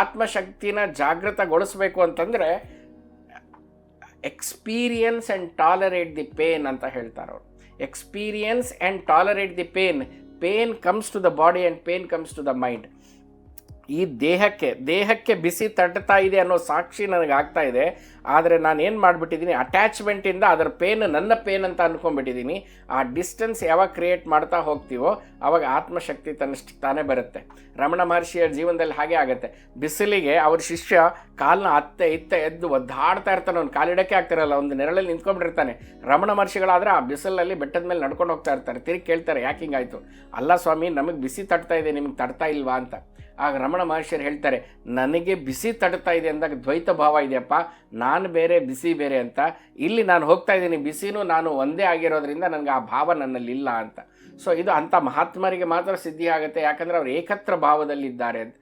ಆತ್ಮಶಕ್ತಿನ ಜಾಗೃತಗೊಳಿಸ್ಬೇಕು ಅಂತಂದರೆ experience and tolerate the pain ಅಂತ ಹೇಳ್ತಾರೆ ಅವರು. Experience and tolerate the pain comes to the body and pain comes to the mind. ಈ ದೇಹಕ್ಕೆ ಬಿಸಿ ತಟ್ತಾ ಇದೆ ಅನ್ನೋ ಸಾಕ್ಷಿ ನನಗೆ ಆಗ್ತಾ ಇದೆ. ಆದರೆ ನಾನು ಏನು ಮಾಡಿಬಿಟ್ಟಿದ್ದೀನಿ, ಅಟ್ಯಾಚ್ಮೆಂಟಿಂದ ಅದರ ಪೇನ್ ನನ್ನ ಪೇನ್ ಅಂತ ಅಂದ್ಕೊಂಡ್ಬಿಟ್ಟಿದ್ದೀನಿ. ಆ ಡಿಸ್ಟೆನ್ಸ್ ಯಾವಾಗ ಕ್ರಿಯೇಟ್ ಮಾಡ್ತಾ ಹೋಗ್ತೀವೋ ಆವಾಗ ಆತ್ಮಶಕ್ತಿ ತನ್ನಷ್ಟಕ್ಕೆ ತಾನೇ ಬರುತ್ತೆ. ರಮಣ ಮಹರ್ಷಿಯ ಜೀವನದಲ್ಲಿ ಹಾಗೆ ಆಗುತ್ತೆ. ಬಿಸಿಲಿಗೆ ಅವ್ರ ಶಿಷ್ಯ ಕಾಲನ್ನ ಇತ್ತ ಎದ್ದು ಒದ್ದಾಡ್ತಾ ಇರ್ತಾನೆ, ಅವ್ನು ಕಾಲಿಡಕ್ಕೆ ಆಗ್ತಿರಲ್ಲ, ಒಂದು ನೆರಳಲ್ಲಿ ನಿಂತ್ಕೊಂಡ್ಬಿಟ್ಟಿರ್ತಾನೆ. ರಮಣ ಮಹರ್ಷಿಗಳಾದರೆ ಆ ಬಿಸಿಲಲ್ಲಿ ಬೆಟ್ಟದ ಮೇಲೆ ನಡ್ಕೊಂಡು ಹೋಗ್ತಾ ಇರ್ತಾರೆ. ತಿರುಗಿ ಕೇಳ್ತಾರೆ, ಯಾಕೆ ಹಿಂಗಾಯಿತು? ಅಲ್ಲ ಸ್ವಾಮಿ, ನಮಗೆ ಬಿಸಿ ತಟ್ತಾ ಇದೆ, ನಿಮಗೆ ತಡ್ತಾ ಇಲ್ವಾ ಅಂತ. ಆಗ ರಮಣ ಮಹರ್ಷಿಯರು ಹೇಳ್ತಾರೆ, ನನಗೆ ಬಿಸಿ ತಡ್ತಾ ಇದೆ ಅಂದಾಗ ದ್ವೈತ ಭಾವ ಇದೆಯಪ್ಪ, ನಾನು ಬೇರೆ ಬಿಸಿ ಬೇರೆ ಅಂತ. ಇಲ್ಲಿ ನಾನು ಹೋಗ್ತಾ ಇದ್ದೀನಿ, ಬಿಸಿನೂ ನಾನು ಒಂದೇ ಆಗಿರೋದ್ರಿಂದ ನನಗೆ ಆ ಭಾವ ನನ್ನಲ್ಲಿಲ್ಲ ಅಂತ. ಸೊ ಇದು ಅಂಥ ಮಹಾತ್ಮರಿಗೆ ಮಾತ್ರ ಸಿದ್ಧಿ ಆಗುತ್ತೆ, ಯಾಕಂದರೆ ಅವರು ಏಕತ್ರ ಭಾವದಲ್ಲಿದ್ದಾರೆ ಅಂತ.